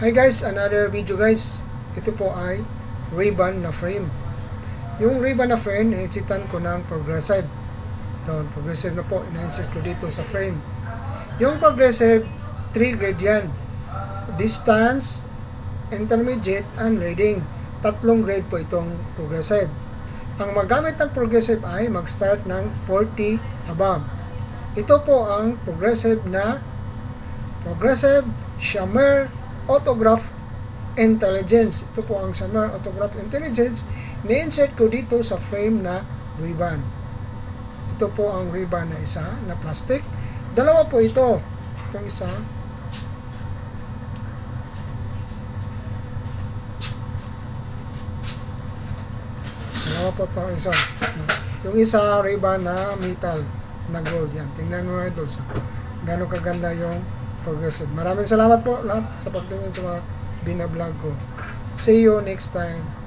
Hi guys, another video guys. Ito po ay Ray-Ban na frame. Yung Ray-Ban na frame, initsitan ko ng progressive. Ito, progressive na po, ina-insert ko dito sa frame. Yung progressive, 3 grade yan. Distance, intermediate, and reading. 3 grade po itong progressive. Ang magamit ng progressive ay mag-start ng 40 above. Ito po ang progressive Shamir Autograph Intelligence. Ito po ang Shamir Autograph Intelligence. Ni-insert ko dito sa frame na Ray-Ban. Ito po ang Ray-Ban na isa na plastic. Dalawa po ito. Itong isa. Dalawa po itong isa. Yung isa Ray-Ban na metal na gold. Yan. Tingnan mo mga idol. Gano'ng kaganda yung progressive. Maraming salamat po lahat sa pagtingin sa mga binablog ko. See you next time.